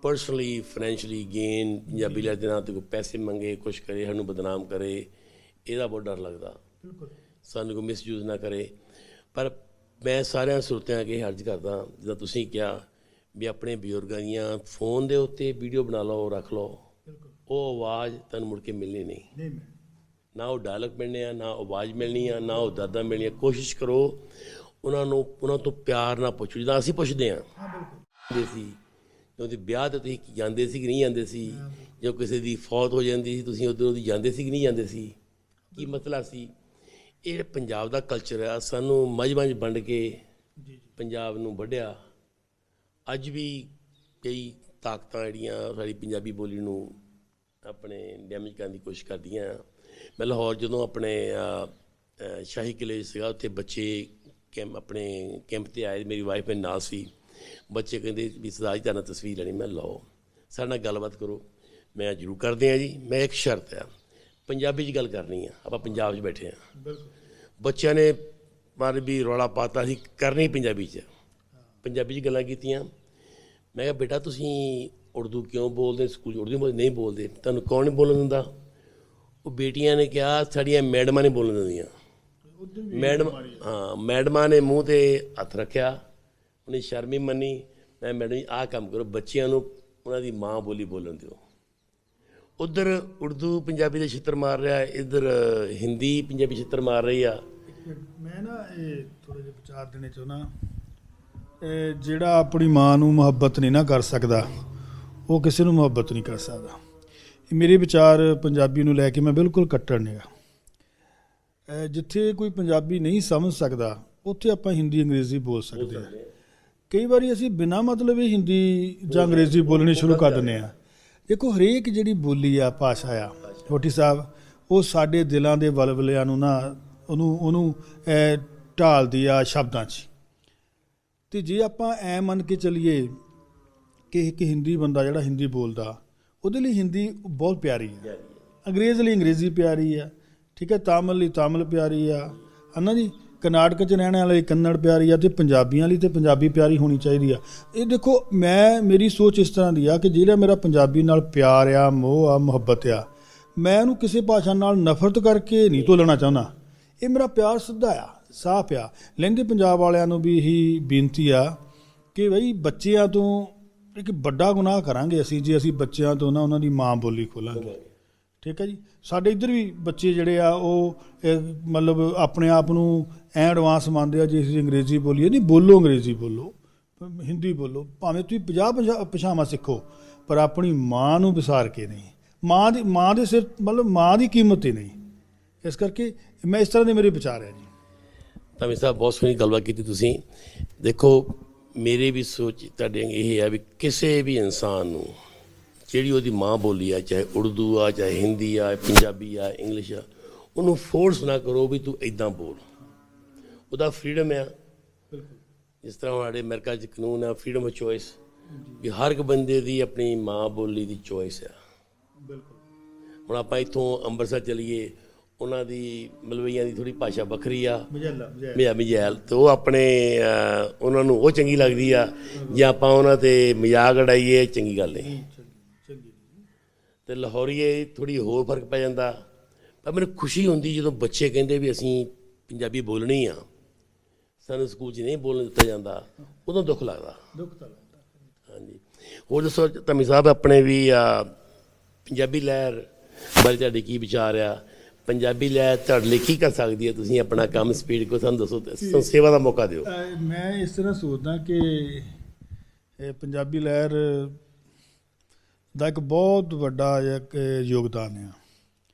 S1: ਪਰਸਨਲੀ ਫਾਈਨੈਂਸ਼ਲੀ ਗੇਨ ਪੰਜਾਬੀ ਲਹਿਰ ਦੇ ਨਾਂ 'ਤੇ ਕੋਈ ਪੈਸੇ ਮੰਗੇ, ਕੁਛ ਕਰੇ, ਸਾਨੂੰ ਬਦਨਾਮ ਕਰੇ। ਇਹਦਾ ਬਹੁਤ ਡਰ ਲੱਗਦਾ, ਸਾਨੂੰ ਕੋਈ ਮਿਸਯੂਜ਼ ਨਾ ਕਰੇ। ਪਰ ਮੈਂ ਸਾਰਿਆਂ ਸਰੋਤਿਆਂ ਅੱਗੇ ਅਰਜ਼ ਕਰਦਾ, ਜਿੱਦਾਂ ਤੁਸੀਂ ਕਿਹਾ ਵੀ ਆਪਣੇ ਬਜ਼ੁਰਗਾਂ ਦੀਆਂ ਫੋਨ ਦੇ ਉੱਤੇ ਵੀਡੀਓ ਬਣਾ ਲਓ, ਰੱਖ ਲਓ। ਉਹ ਆਵਾਜ਼ ਤੁਹਾਨੂੰ ਮੁੜ ਕੇ ਮਿਲਣੀ ਨਹੀਂ, ਨਾ ਉਹ ਡਾਇਲੌਗ ਮਿਲਣੇ ਆ, ਨਾ ਆਵਾਜ਼ ਮਿਲਣੀ ਆ, ਨਾ ਉਹ ਦਾਦਾ ਮਿਲਣੀ ਆ। ਕੋਸ਼ਿਸ਼ ਕਰੋ ਉਹਨਾਂ ਤੋਂ ਪਿਆਰ ਨਾਲ ਪੁੱਛੋ, ਜਿੱਦਾਂ ਅਸੀਂ ਪੁੱਛਦੇ ਹਾਂ। ਸੀ ਜਦੋਂ ਵਿਆਹ 'ਤੇ ਤੁਸੀਂ ਜਾਂਦੇ ਸੀ ਕਿ ਨਹੀਂ ਜਾਂਦੇ ਸੀ, ਜੋ ਕਿਸੇ ਦੀ ਫੌਤ ਹੋ ਜਾਂਦੀ ਸੀ ਤੁਸੀਂ ਉੱਧਰ ਉਹਦੀ ਜਾਂਦੇ ਸੀ ਕਿ ਨਹੀਂ ਜਾਂਦੇ ਸੀ, ਕੀ ਮਸਲਾ ਸੀ। ਇਹ ਪੰਜਾਬ ਦਾ ਕਲਚਰ ਆ, ਸਾਨੂੰ ਮਜ਼੍ਹਬਾਂ 'ਚ ਵੰਡ ਕੇ ਪੰਜਾਬ ਨੂੰ ਵੱਢਿਆ। ਅੱਜ ਵੀ ਕਈ ਤਾਕਤਾਂ ਜਿਹੜੀਆਂ ਸਾਡੀ ਪੰਜਾਬੀ ਬੋਲੀ ਨੂੰ ਆਪਣੇ ਡੈਮੇਜ ਕਰਨ ਦੀ ਕੋਸ਼ਿਸ਼ ਕਰਦੀਆਂ। ਮੈਂ ਲਾਹੌਰ ਜਦੋਂ ਆਪਣੇ ਸ਼ਾਹੀ ਕਿਲ੍ਹੇ ਸੀਗਾ, ਉੱਥੇ ਬੱਚੇ ਆਪਣੇ ਕੈਂਪ 'ਤੇ ਆਏ, ਮੇਰੀ ਵਾਈਫ ਮੇਰੇ ਨਾਲ ਸੀ। ਬੱਚੇ ਕਹਿੰਦੇ ਵੀ ਸਰਦਾਰ ਜੀ ਤੁਹਾਡੇ ਨਾਲ ਤਸਵੀਰ ਲੈਣੀ। ਮੈਂ ਲਓ, ਸਾਡੇ ਨਾਲ ਗੱਲਬਾਤ ਕਰੋ। ਮੈਂ ਜ਼ਰੂਰ ਕਰਦੇ ਹਾਂ ਜੀ, ਮੈਂ ਇੱਕ ਸ਼ਰਤ ਆ, ਪੰਜਾਬੀ 'ਚ ਗੱਲ ਕਰਨੀ ਆ, ਆਪਾਂ ਪੰਜਾਬ 'ਚ ਬੈਠੇ ਹਾਂ। ਬੱਚਿਆਂ ਨੇ ਪਰ ਵੀ ਰੌਲਾ ਪਾਤਾ ਸੀ, ਕਰਨੀ ਪੰਜਾਬੀ 'ਚ, ਪੰਜਾਬੀ 'ਚ ਗੱਲਾਂ ਕੀਤੀਆਂ। ਮੈਂ ਕਿਹਾ ਬੇਟਾ ਤੁਸੀਂ ਉਰਦੂ ਕਿਉਂ ਬੋਲਦੇ, ਸਕੂਲ ਉਰਦੂ ਬੋਲਦੇ? ਨਹੀਂ ਬੋਲਦੇ। ਤੁਹਾਨੂੰ ਕੌਣ ਨਹੀਂ ਬੋਲਣ ਦਿੰਦਾ? ਉਹ ਬੇਟੀਆਂ ਨੇ ਕਿਹਾ ਸਾਡੀਆਂ ਮੈਡਮਾਂ ਨੇ ਬੋਲਣ ਦਿੰਦੀਆਂ। ਮੈਡਮਾਂ ਨੇ ਮੂੰਹ 'ਤੇ ਹੱਥ ਰੱਖਿਆ, ਉਹਨੇ ਸ਼ਰਮ ਹੀ ਮੰਨੀ। ਮੈਂ ਮੈਡਮ ਜੀ ਆਹ ਕੰਮ ਕਰੋ, ਬੱਚਿਆਂ ਨੂੰ ਉਹਨਾਂ ਦੀ ਮਾਂ ਬੋਲੀ ਬੋਲਣ ਦਿਓ। ਉੱਧਰ ਉਰਦੂ ਪੰਜਾਬੀ ਦੇ ਛਿੱਤਰ ਮਾਰ ਰਿਹਾ, ਇੱਧਰ ਹਿੰਦੀ ਪੰਜਾਬੀ ਛਿੱਤਰ ਮਾਰ ਰਹੀ ਆ।
S2: ਮੈਂ ਨਾ ਇਹ ਥੋੜ੍ਹੇ ਜਿਹੇ ਵਿਚਾਰ ਦੇਣੇ ਚਾਹੁੰਦਾ। ਜਿਹੜਾ ਆਪਣੀ ਮਾਂ ਨੂੰ ਮੁਹੱਬਤ ਨਹੀਂ ਨਾ ਕਰ ਸਕਦਾ, ਉਹ ਕਿਸੇ ਨੂੰ ਮੁਹੱਬਤ ਨਹੀਂ ਕਰ ਸਕਦਾ। ਮੇਰੇ ਵਿਚਾਰ ਪੰਜਾਬੀ ਨੂੰ ਲੈ ਕੇ ਮੈਂ ਬਿਲਕੁਲ ਕੱਟੜ ਨਹੀਂ ਗਾ। ਜਿੱਥੇ ਕੋਈ ਪੰਜਾਬੀ ਨਹੀਂ ਸਮਝ ਸਕਦਾ, ਉੱਥੇ ਆਪਾਂ ਹਿੰਦੀ ਅੰਗਰੇਜ਼ੀ ਬੋਲ ਸਕਦੇ ਹਾਂ। ਕਈ ਵਾਰੀ ਅਸੀਂ ਬਿਨਾਂ ਮਤਲਬ ਹੀ ਹਿੰਦੀ ਜਾਂ ਅੰਗਰੇਜ਼ੀ ਬੋਲਣੀ ਸ਼ੁਰੂ ਕਰ ਦਿੰਦੇ ਹਾਂ। ਦੇਖੋ, ਹਰੇਕ ਜਿਹੜੀ ਬੋਲੀ ਆ, ਭਾਸ਼ਾ ਆ ਹੋਠੀ ਸਾਹਿਬ, ਉਹ ਸਾਡੇ ਦਿਲਾਂ ਦੇ ਵਲਵਲਿਆਂ ਨੂੰ ਨਾ ਉਹਨੂੰ ਢਾਲਦੀ ਆ ਸ਼ਬਦਾਂ 'ਚ। ਅਤੇ ਜੇ ਆਪਾਂ ਐਂ ਮੰਨ ਕੇ ਚੱਲੀਏ ਕਿ ਇੱਕ ਹਿੰਦੀ ਬੰਦਾ ਜਿਹੜਾ ਹਿੰਦੀ ਬੋਲਦਾ, ਉਹਦੇ ਲਈ ਹਿੰਦੀ ਬਹੁਤ ਪਿਆਰੀ ਹੈ, ਅੰਗਰੇਜ਼ ਲਈ ਅੰਗਰੇਜ਼ੀ ਪਿਆਰੀ ਆ, ਠੀਕ ਹੈ, ਤਾਮਿਲ ਲਈ ਤਾਮਿਲ ਪਿਆਰੀ ਆ, ਹੈ ਨਾ ਜੀ। ਕਰਨਾਟਕ 'ਚ ਰਹਿਣ ਵਾਲੇ ਕੰਨੜ ਪਿਆਰੀ ਆ, ਤੇ ਪੰਜਾਬੀਆਂ ਲਈ ਤੇ ਪੰਜਾਬੀ ਪਿਆਰੀ ਹੋਣੀ ਚਾਹੀਦੀ ਆ। ਇਹ ਦੇਖੋ, ਮੇਰੀ ਸੋਚ ਇਸ ਤਰ੍ਹਾਂ ਦੀ ਆ ਕਿ ਜਿਹੜਾ ਮੇਰਾ ਪੰਜਾਬੀ ਨਾਲ ਪਿਆਰ ਆ, ਮੋਹ ਆ, ਮੁਹੱਬਤ ਆ, ਮੈਂ ਉਹਨੂੰ ਕਿਸੇ ਭਾਸ਼ਾ ਨਾਲ ਨਫ਼ਰਤ ਕਰਕੇ ਨਹੀਂ ਤੋਲਣਾ ਚਾਹੁੰਦਾ। ਇਹ ਮੇਰਾ ਪਿਆਰ ਸਿੱਧਾ ਆ, ਸਾਫ਼ ਆ। ਲਹਿੰਦੇ ਪੰਜਾਬ ਵਾਲਿਆਂ ਨੂੰ ਵੀ ਇਹੀ ਬੇਨਤੀ ਆ ਕਿ ਬਈ ਬੱਚਿਆਂ ਤੋਂ ਇੱਕ ਵੱਡਾ ਗੁਨਾਹ ਕਰਾਂਗੇ ਅਸੀਂ ਜੇ ਅਸੀਂ ਬੱਚਿਆਂ ਤੋਂ ਨਾ ਉਹਨਾਂ ਦੀ ਮਾਂ ਬੋਲੀ ਖੋਲਾਂਗੇ। ਠੀਕ ਹੈ ਜੀ। ਸਾਡੇ ਇੱਧਰ ਵੀ ਬੱਚੇ ਜਿਹੜੇ ਆ ਉਹ ਮਤਲਬ ਆਪਣੇ ਆਪ ਨੂੰ ਐਡਵਾਂਸ ਮੰਨਦੇ ਆ, ਜੇ ਅਸੀਂ ਅੰਗਰੇਜ਼ੀ ਬੋਲੀਏ। ਨਹੀਂ, ਬੋਲੋ ਅੰਗਰੇਜ਼ੀ, ਬੋਲੋ ਹਿੰਦੀ, ਬੋਲੋ ਭਾਵੇਂ ਤੁਸੀਂ 50 ਭਾਸ਼ਾਵਾਂ ਸਿੱਖੋ, ਪਰ ਆਪਣੀ ਮਾਂ ਨੂੰ ਵਿਸਾਰ ਕੇ ਨਹੀਂ। ਮਾਂ ਦੇ ਸਿਰ ਮਤਲਬ ਮਾਂ ਦੀ ਕੀਮਤ ਹੀ ਨਹੀਂ। ਇਸ ਕਰਕੇ ਮੈਂ ਇਸ ਤਰ੍ਹਾਂ ਦੇ ਮੇਰੇ ਵਿਚਾਰ ਹੈ ਜੀ।
S1: ਧਾਮੀ ਸਾਹਿਬ, ਬਹੁਤ ਸੋਹਣੀ ਗੱਲਬਾਤ ਕੀਤੀ ਤੁਸੀਂ। ਦੇਖੋ, ਮੇਰੀ ਵੀ ਸੋਚ ਤੁਹਾਡੇ ਇਹ ਹੈ ਵੀ ਕਿਸੇ ਵੀ ਇਨਸਾਨ ਨੂੰ ਜਿਹੜੀ ਉਹਦੀ ਮਾਂ ਬੋਲੀ ਆ, ਚਾਹੇ ਉਰਦੂ ਆ, ਚਾਹੇ ਹਿੰਦੀ ਆ, ਪੰਜਾਬੀ ਆ, ਇੰਗਲਿਸ਼ ਆ, ਉਹਨੂੰ ਫੋਰਸ ਨਾ ਕਰੋ ਵੀ ਤੂੰ ਇੱਦਾਂ ਬੋਲ। ਉਹਦਾ ਫਰੀडम ਆ। ਜਿਸ ਤਰ੍ਹਾਂ ਸਾਡੇ ਅਮਰੀਕਾ 'ਚ ਕਾਨੂੰਨ ਆ ਫਰੀडम ਆਫ ਚੋਇਸ, ਵੀ ਹਰ ਇੱਕ ਬੰਦੇ ਦੀ ਆਪਣੀ ਮਾਂ ਬੋਲੀ ਦੀ ਚੋਇਸ ਆ। ਹੁਣ ਆਪਾਂ ਇੱਥੋਂ ਅੰਮ੍ਰਿਤਸਰ ਚਲੀਏ, ਉਹਨਾਂ ਦੀ ਮਲਵਈਆਂ ਦੀ ਥੋੜ੍ਹੀ ਭਾਸ਼ਾ ਵੱਖਰੀ ਆ, ਮਜੈਲ, ਤੇ ਉਹ ਆਪਣੇ ਉਹਨਾਂ ਨੂੰ ਉਹ ਚੰਗੀ ਲੱਗਦੀ ਆ। ਜੇ ਆਪਾਂ ਉਹਨਾਂ 'ਤੇ ਮਜ਼ਾਕ ਉਡਾਈਏ, ਚੰਗੀ ਗੱਲ ਨਹੀਂ। ਅਤੇ ਲਾਹੌਰੀਏ ਥੋੜ੍ਹੀ ਹੋਰ ਫਰਕ ਪੈ ਜਾਂਦਾ। ਪਰ ਮੈਨੂੰ ਖੁਸ਼ੀ ਹੁੰਦੀ ਜਦੋਂ ਬੱਚੇ ਕਹਿੰਦੇ ਵੀ ਅਸੀਂ ਪੰਜਾਬੀ ਬੋਲਣੀ ਆ, ਸਾਨੂੰ ਸਕੂਲ 'ਚ ਨਹੀਂ ਬੋਲਣ ਦਿੱਤਾ ਜਾਂਦਾ, ਉਦੋਂ ਦੁੱਖ ਲੱਗਦਾ। ਹਾਂਜੀ। ਹੋਰ ਦੱਸੋ ਧਾਮੀ ਸਾਹਿਬ, ਆਪਣੇ ਵੀ ਪੰਜਾਬੀ ਲਹਿਰ ਬਾਰੇ ਤੁਹਾਡੇ ਕੀ ਵਿਚਾਰ ਆ? ਪੰਜਾਬੀ ਲਹਿਰ ਤੁਹਾਡੇ ਲਈ ਕੀ ਕਰ ਸਕਦੀ ਹੈ? ਤੁਸੀਂ ਆਪਣਾ ਕੰਮ ਸਪੀਡ ਕੋ ਸਾਨੂੰ ਦੱਸੋ, ਸੇਵਾ ਦਾ ਮੌਕਾ ਦਿਓ।
S2: ਮੈਂ ਇਸ ਤਰ੍ਹਾਂ ਸੋਚਦਾ ਕਿ ਪੰਜਾਬੀ ਲਹਿਰ ਦਾ ਇੱਕ ਬਹੁਤ ਵੱਡਾ ਇੱਕ ਯੋਗਦਾਨ ਆ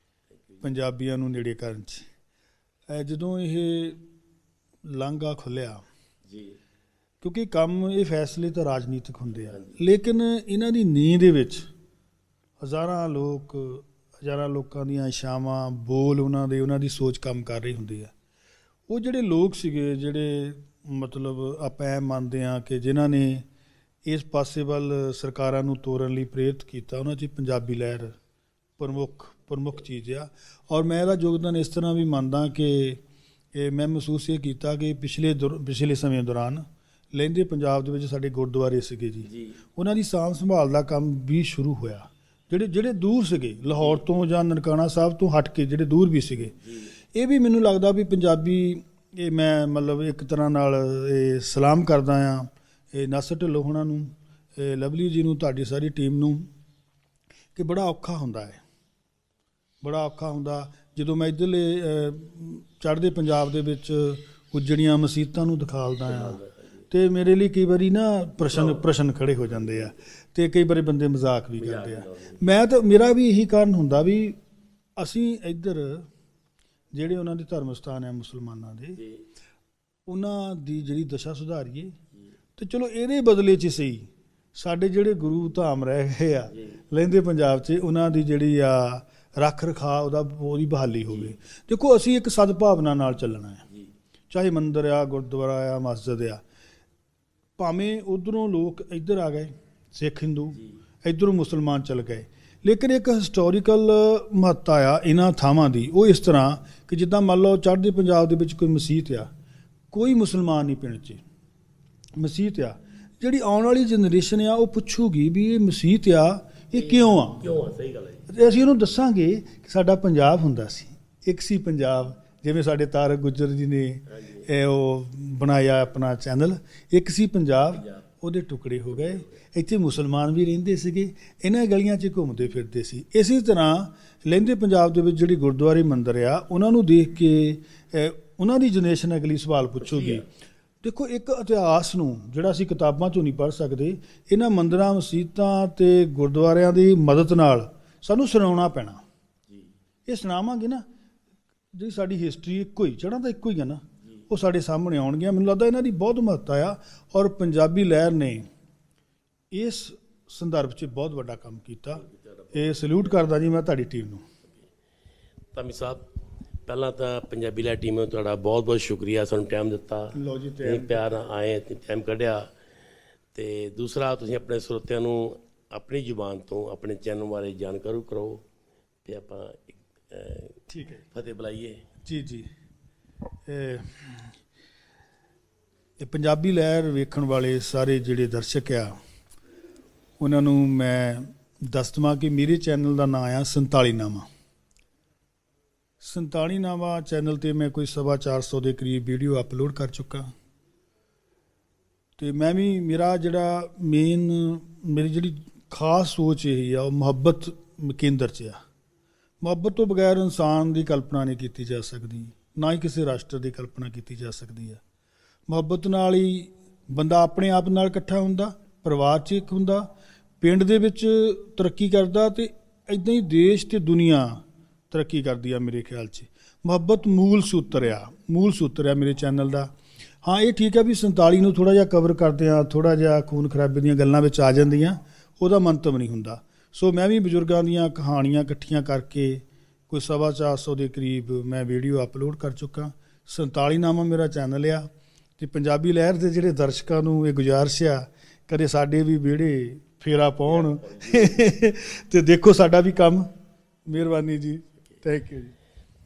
S2: ਪੰਜਾਬੀਆਂ ਨੂੰ ਨੇੜੇ ਕਰਨ 'ਚ। ਜਦੋਂ ਇਹ ਲਾਂਘਾ ਖੁੱਲ੍ਹਿਆ ਜੀ, ਕਿਉਂਕਿ ਕੰਮ ਇਹ ਫੈਸਲੇ ਤਾਂ ਰਾਜਨੀਤਿਕ ਹੁੰਦੇ ਆ, ਲੇਕਿਨ ਇਹਨਾਂ ਦੀ ਨੀਂਹ ਦੇ ਵਿੱਚ ਹਜ਼ਾਰਾਂ ਲੋਕਾਂ ਦੀਆਂ ਇਛਾਵਾਂ, ਬੋਲ ਉਹਨਾਂ ਦੀ ਸੋਚ ਕੰਮ ਕਰ ਰਹੀ ਹੁੰਦੀ ਆ। ਉਹ ਜਿਹੜੇ ਲੋਕ ਸੀਗੇ, ਜਿਹੜੇ ਮਤਲਬ ਆਪਾਂ ਐਂ ਮੰਨਦੇ ਹਾਂ ਕਿ ਜਿਨ੍ਹਾਂ ਨੇ ਇਸ ਪਾਸੇ ਵੱਲ ਸਰਕਾਰਾਂ ਨੂੰ ਤੋਰਨ ਲਈ ਪ੍ਰੇਰਿਤ ਕੀਤਾ, ਉਹਨਾਂ 'ਚ ਪੰਜਾਬੀ ਲਹਿਰ ਪ੍ਰਮੁੱਖ ਚੀਜ਼ ਆ। ਔਰ ਮੈਂ ਇਹਦਾ ਯੋਗਦਾਨ ਇਸ ਤਰ੍ਹਾਂ ਵੀ ਮੰਨਦਾ ਕਿ ਮੈਂ ਮਹਿਸੂਸ ਇਹ ਕੀਤਾ ਕਿ ਪਿਛਲੇ ਸਮੇਂ ਦੌਰਾਨ ਲਹਿੰਦੇ ਪੰਜਾਬ ਦੇ ਵਿੱਚ ਸਾਡੇ ਗੁਰਦੁਆਰੇ ਸੀਗੇ ਜੀ, ਉਹਨਾਂ ਦੀ ਸਾਂਭ ਸੰਭਾਲ ਦਾ ਕੰਮ ਵੀ ਸ਼ੁਰੂ ਹੋਇਆ। ਜਿਹੜੇ ਦੂਰ ਸੀਗੇ, ਲਾਹੌਰ ਤੋਂ ਜਾਂ ਨਨਕਾਣਾ ਸਾਹਿਬ ਤੋਂ ਹਟ ਕੇ ਜਿਹੜੇ ਦੂਰ ਵੀ ਸੀਗੇ, ਇਹ ਵੀ ਮੈਨੂੰ ਲੱਗਦਾ ਵੀ ਪੰਜਾਬੀ, ਇਹ ਮੈਂ ਮਤਲਬ ਇੱਕ ਤਰ੍ਹਾਂ ਨਾਲ ਇਹ ਸਲਾਮ ਕਰਦਾ ਹਾਂ ਇਹ ਨਾਸਰ ਢਿੱਲੋਂ ਹੋਣਾ ਨੂੰ, ਲਵਲੀ ਜੀ ਨੂੰ, ਤੁਹਾਡੀ ਸਾਰੀ ਟੀਮ ਨੂੰ, ਕਿ ਬੜਾ ਔਖਾ ਹੁੰਦਾ ਹੈ, ਬੜਾ ਔਖਾ ਹੁੰਦਾ ਜਦੋਂ ਮੈਂ ਇੱਧਰਲੇ ਚੜ੍ਹਦੇ ਪੰਜਾਬ ਦੇ ਵਿੱਚ ਉਜੜੀਆਂ ਮਸੀਤਾਂ ਨੂੰ ਦਿਖਾਲਦਾ ਹਾਂ, ਅਤੇ ਮੇਰੇ ਲਈ ਕਈ ਵਾਰੀ ਨਾ ਪ੍ਰਸ਼ਨ ਖੜੇ ਹੋ ਜਾਂਦੇ ਆ, ਅਤੇ ਕਈ ਵਾਰੀ ਬੰਦੇ ਮਜ਼ਾਕ ਵੀ ਕਰਦੇ ਆ। ਮੇਰਾ ਵੀ ਇਹੀ ਕਾਰਨ ਹੁੰਦਾ ਵੀ ਅਸੀਂ ਇੱਧਰ ਜਿਹੜੇ ਉਹਨਾਂ ਦੇ ਧਰਮ ਸਥਾਨ ਆ ਮੁਸਲਮਾਨਾਂ ਦੇ, ਉਹਨਾਂ ਦੀ ਜਿਹੜੀ ਦਸ਼ਾ ਸੁਧਾਰੀਏ। ਅਤੇ ਚਲੋ ਇਹਦੇ ਬਦਲੇ 'ਚ ਸਹੀ ਸਾਡੇ ਜਿਹੜੇ ਗੁਰੂ ਧਾਮ ਰਹਿ ਗਏ ਆ ਲਹਿੰਦੇ ਪੰਜਾਬ 'ਚ, ਉਹਨਾਂ ਦੀ ਜਿਹੜੀ ਆ ਰੱਖ ਰਖਾਅ, ਉਹਦੀ ਬਹਾਲੀ ਹੋਵੇ। ਦੇਖੋ, ਅਸੀਂ ਇੱਕ ਸਦਭਾਵਨਾ ਨਾਲ ਚੱਲਣਾ ਹੈ, ਚਾਹੇ ਮੰਦਰ ਆ, ਗੁਰਦੁਆਰਾ ਆ, ਮਸਜਿਦ ਆ। ਭਾਵੇਂ ਉੱਧਰੋਂ ਲੋਕ ਇੱਧਰ ਆ ਗਏ, ਸਿੱਖ ਹਿੰਦੂ, ਇੱਧਰੋਂ ਮੁਸਲਮਾਨ ਚੱਲ ਗਏ, ਲੇਕਿਨ ਇੱਕ ਹਿਸਟੋਰੀਕਲ ਮਹੱਤਤਾ ਆ ਇਹਨਾਂ ਥਾਵਾਂ ਦੀ। ਉਹ ਇਸ ਤਰ੍ਹਾਂ ਕਿ ਜਿੱਦਾਂ ਮੰਨ ਲਓ ਚੜ੍ਹਦੇ ਪੰਜਾਬ ਦੇ ਵਿੱਚ ਕੋਈ ਮਸੀਤ ਆ, ਕੋਈ ਮੁਸਲਮਾਨ ਨਹੀਂ ਪਿੰਡ 'ਚ ਮਸੀਤ ਆ, ਜਿਹੜੀ ਆਉਣ ਵਾਲੀ ਜਨਰੇਸ਼ਨ ਆ ਉਹ ਪੁੱਛੂਗੀ ਵੀ ਇਹ ਮਸੀਤ ਆ, ਇਹ ਕਿਉਂ ਆ? ਸਹੀ ਗੱਲ ਹੈ। ਅਤੇ ਅਸੀਂ ਉਹਨੂੰ ਦੱਸਾਂਗੇ ਕਿ ਸਾਡਾ ਪੰਜਾਬ ਹੁੰਦਾ ਸੀ, ਇੱਕ ਸੀ ਪੰਜਾਬ। ਜਿਵੇਂ ਸਾਡੇ ਤਾਰਕ ਗੁੱਜਰ ਜੀ ਨੇ ਉਹ ਬਣਾਇਆ ਆਪਣਾ ਚੈਨਲ, ਇੱਕ ਸੀ ਪੰਜਾਬ, ਉਹਦੇ ਟੁਕੜੇ ਹੋ ਗਏ। ਇੱਥੇ ਮੁਸਲਮਾਨ ਵੀ ਰਹਿੰਦੇ ਸੀਗੇ, ਇਹਨਾਂ ਗਲੀਆਂ 'ਚ ਘੁੰਮਦੇ ਫਿਰਦੇ ਸੀ। ਇਸੇ ਤਰ੍ਹਾਂ ਲਹਿੰਦੇ ਪੰਜਾਬ ਦੇ ਵਿੱਚ ਜਿਹੜੀ ਗੁਰਦੁਆਰੇ ਮੰਦਰ ਆ, ਉਹਨਾਂ ਨੂੰ ਦੇਖ ਕੇ ਉਹਨਾਂ ਦੀ ਜਨਰੇਸ਼ਨ ਅਗਲੀ ਸਵਾਲ ਪੁੱਛੂਗੀ। ਦੇਖੋ, ਇੱਕ ਇਤਿਹਾਸ ਨੂੰ ਜਿਹੜਾ ਅਸੀਂ ਕਿਤਾਬਾਂ 'ਚੋਂ ਨਹੀਂ ਪੜ੍ਹ ਸਕਦੇ, ਇਹਨਾਂ ਮੰਦਰਾਂ, ਮਸੀਤਾਂ ਅਤੇ ਗੁਰਦੁਆਰਿਆਂ ਦੀ ਮਦਦ ਨਾਲ ਸਾਨੂੰ ਸੁਣਾਉਣਾ ਪੈਣਾ। ਇਹ ਸੁਣਾਵਾਂਗੇ ਨਾ, ਜਿਹੜੀ ਸਾਡੀ ਹਿਸਟਰੀ ਇੱਕੋ ਹੀ, ਜੜ੍ਹਾਂ ਤਾਂ ਇੱਕੋ ਹੀ ਆ ਨਾ, ਉਹ ਸਾਡੇ ਸਾਹਮਣੇ ਆਉਣਗੀਆਂ। ਮੈਨੂੰ ਲੱਗਦਾ ਇਹਨਾਂ ਦੀ ਬਹੁਤ ਮਹੱਤਤਾ ਆ, ਔਰ ਪੰਜਾਬੀ ਲਹਿਰ ਨੇ ਇਸ ਸੰਦਰਭ 'ਚ ਬਹੁਤ ਵੱਡਾ ਕੰਮ ਕੀਤਾ। ਇਹ ਸਲੂਟ ਕਰਦਾ ਜੀ ਮੈਂ ਤੁਹਾਡੀ ਟੀਮ ਨੂੰ।
S1: ਧਾਮੀ ਸਾਹਿਬ, ਪਹਿਲਾਂ ਤਾਂ ਪੰਜਾਬੀ ਲਹਿਰ ਟੀਮ ਨੂੰ ਤੁਹਾਡਾ ਬਹੁਤ ਬਹੁਤ ਸ਼ੁਕਰੀਆ, ਸਾਨੂੰ ਟਾਈਮ ਦਿੱਤਾ, ਪਿਆਰ ਨਾਲ ਆਏ, ਟਾਈਮ ਕੱਢਿਆ। ਅਤੇ ਦੂਸਰਾ, ਤੁਸੀਂ ਆਪਣੇ ਸਰੋਤਿਆਂ ਨੂੰ ਆਪਣੀ ਜ਼ੁਬਾਨ ਤੋਂ ਆਪਣੇ ਚੈਨਲ ਬਾਰੇ ਜਾਣਕਾਰੀ ਕਰੋ, ਅਤੇ ਆਪਾਂ ਠੀਕ ਹੈ ਫਤਿਹ ਬੁਲਾਈਏ। ਜੀ।
S2: ਇਹ ਪੰਜਾਬੀ ਲਹਿਰ ਵੇਖਣ ਵਾਲੇ ਸਾਰੇ ਜਿਹੜੇ ਦਰਸ਼ਕ ਆ ਉਹਨਾਂ ਨੂੰ ਮੈਂ ਦੱਸ ਦੇਵਾਂ ਕਿ ਮੇਰੇ ਚੈਨਲ ਦਾ ਨਾਂ ਆ 47ਨਾਮਾ। 47ਨਾਮਾ ਚੈਨਲ ਤੇ ਮੈਂ ਕੋਈ 450 ਦੇ ਕਰੀਬ ਵੀਡੀਓ ਅਪਲੋਡ ਕਰ ਚੁੱਕਾ। ਤੇ ਮੈਂ ਵੀ ਮੇਰਾ ਜਿਹੜਾ ਮੇਰੀ ਜਿਹੜੀ ਖਾਸ ਸੋਚ ਇਹ ਆ ਉਹ ਮੁਹੱਬਤ ਕੇਂਦਰ 'ਚ ਆ। ਮੁਹੱਬਤ ਤੋਂ ਬਗੈਰ ਇਨਸਾਨ ਦੀ ਕਲਪਨਾ ਨਹੀਂ ਕੀਤੀ ਜਾ ਸਕਦੀ, ਨਾ ਹੀ ਕਿਸੇ ਰਾਸ਼ਟਰ ਦੀ ਕਲਪਨਾ ਕੀਤੀ ਜਾ ਸਕਦੀ ਹੈ। ਮੁਹੱਬਤ ਨਾਲ ਹੀ ਬੰਦਾ ਆਪਣੇ ਆਪ ਨਾਲ ਇਕੱਠਾ ਹੁੰਦਾ, ਪਰਿਵਾਰ 'ਚ ਇੱਕ ਹੁੰਦਾ, ਪਿੰਡ ਦੇ ਵਿੱਚ ਤਰੱਕੀ ਕਰਦਾ, ਤੇ ਇੱਦਾਂ ਹੀ ਦੇਸ਼ ਤੇ ਦੁਨੀਆ ਤਰੱਕੀ ਕਰਦੀ ਆ ਮੇਰੇ ਖਿਆਲ 'ਚ। ਮੁਹੱਬਤ ਮੂਲ ਸੂਤਰ ਆ ਮੇਰੇ ਚੈਨਲ ਦਾ। ਹਾਂ, ਇਹ ਠੀਕ ਹੈ ਵੀ 47 ਨੂੰ ਥੋੜ੍ਹਾ ਜਿਹਾ ਕਵਰ ਕਰਦੇ ਆ, ਥੋੜ੍ਹਾ ਜਿਹਾ ਖੂਨ ਖਰਾਬੇ ਦੀਆਂ ਗੱਲਾਂ ਵਿੱਚ ਆ ਜਾਂਦੀਆਂ, ਉਹਦਾ ਮੰਤਵ ਨਹੀਂ ਹੁੰਦਾ। ਸੋ ਮੈਂ ਵੀ ਬਜ਼ੁਰਗਾਂ ਦੀਆਂ ਕਹਾਣੀਆਂ ਇਕੱਠੀਆਂ ਕਰਕੇ ਕੋਈ 450 ਦੇ ਕਰੀਬ ਮੈਂ ਵੀਡੀਓ ਅਪਲੋਡ ਕਰ ਚੁੱਕਾ। 47ਨਾਮਾ ਮੇਰਾ ਚੈਨਲ ਆ। ਤੇ ਪੰਜਾਬੀ ਲਹਿਰ ਦੇ ਜਿਹੜੇ ਦਰਸ਼ਕਾਂ ਨੂੰ ਇਹ ਗੁਜ਼ਾਰਿਸ਼ ਆ, ਕਦੇ ਸਾਡੇ ਵੀ ਵਿਹੜੇ ਫੇਰਾ ਪਾਉਣ ਤੇ ਦੇਖੋ ਸਾਡਾ ਵੀ ਕੰਮ। ਮਿਹਰਬਾਨੀ ਜੀ, ਥੈਂਕ ਯੂ ਜੀ।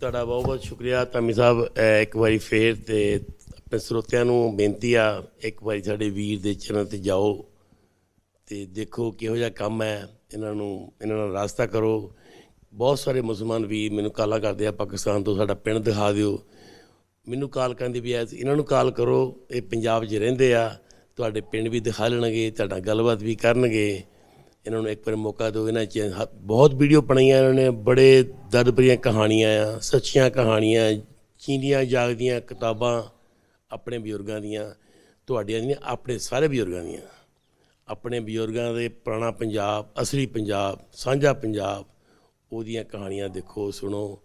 S1: ਤੁਹਾਡਾ ਬਹੁਤ ਬਹੁਤ ਸ਼ੁਕਰੀਆ ਧਾਮੀ ਸਾਹਿਬ। ਇੱਕ ਵਾਰੀ ਫੇਰ ਤੇ ਆਪਣੇ ਸਰੋਤਿਆਂ ਨੂੰ ਬੇਨਤੀ ਆ, ਇੱਕ ਵਾਰੀ ਸਾਡੇ ਵੀਰ ਦੇ ਚੈਨਲ ਤੇ ਜਾਓ ਤੇ ਦੇਖੋ ਕਿਹੋ ਜਿਹਾ ਕੰਮ ਹੈ। ਇਹਨਾਂ ਨਾਲ ਰਾਸਤਾ ਕਰੋ। ਬਹੁਤ ਸਾਰੇ ਮੁਸਲਮਾਨ ਵੀਰ ਮੈਨੂੰ ਕਾਲਾਂ ਕਰਦੇ ਆ ਪਾਕਿਸਤਾਨ ਤੋਂ, ਸਾਡਾ ਪਿੰਡ ਦਿਖਾ ਦਿਓ। ਮੈਨੂੰ ਕਾਲ ਕਰਨ ਦੀ ਬਜਾਏ ਇਹਨਾਂ ਨੂੰ ਕਾਲ ਕਰੋ, ਇਹ ਪੰਜਾਬ 'ਚ ਰਹਿੰਦੇ ਆ, ਤੁਹਾਡੇ ਪਿੰਡ ਵੀ ਦਿਖਾ ਲੈਣਗੇ, ਤੁਹਾਡਾ ਗੱਲਬਾਤ ਵੀ ਕਰਨਗੇ। ਇਹਨਾਂ ਨੂੰ ਇੱਕ ਵਾਰ ਮੌਕਾ ਦਿਓ। ਇਹਨਾਂ 'ਚ ਬਹੁਤ ਵੀਡੀਓ ਬਣਾਈਆਂ ਇਹਨਾਂ ਨੇ, ਬੜੇ ਦਰਦ ਭਰੀਆਂ ਕਹਾਣੀਆਂ ਆ, ਸੱਚੀਆਂ ਕਹਾਣੀਆਂ, ਜੀਂਦੀਆਂ ਜਾਗਦੀਆਂ ਕਿਤਾਬਾਂ ਆਪਣੇ ਬਜ਼ੁਰਗਾਂ ਦੀਆਂ, ਤੁਹਾਡੀਆਂ ਦੀਆਂ, ਆਪਣੇ ਸਾਰੇ ਬਜ਼ੁਰਗਾਂ ਦੀਆਂ, ਆਪਣੇ ਬਜ਼ੁਰਗਾਂ ਦੇ ਪੁਰਾਣਾ ਪੰਜਾਬ, ਅਸਲੀ ਪੰਜਾਬ, ਸਾਂਝਾ ਪੰਜਾਬ, ਉਹਦੀਆਂ ਕਹਾਣੀਆਂ ਦੇਖੋ, ਸੁਣੋ।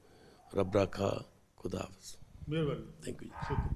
S1: ਰੱਬ ਰਾਖਾ, ਖੁਦਾ ਹਾਫਿਜ਼।
S2: ਮਿਹਰਬਾਨੀ,
S1: ਥੈਂਕ ਯੂ ਜੀ।
S2: ਸ਼ੁਕਰੀਆ।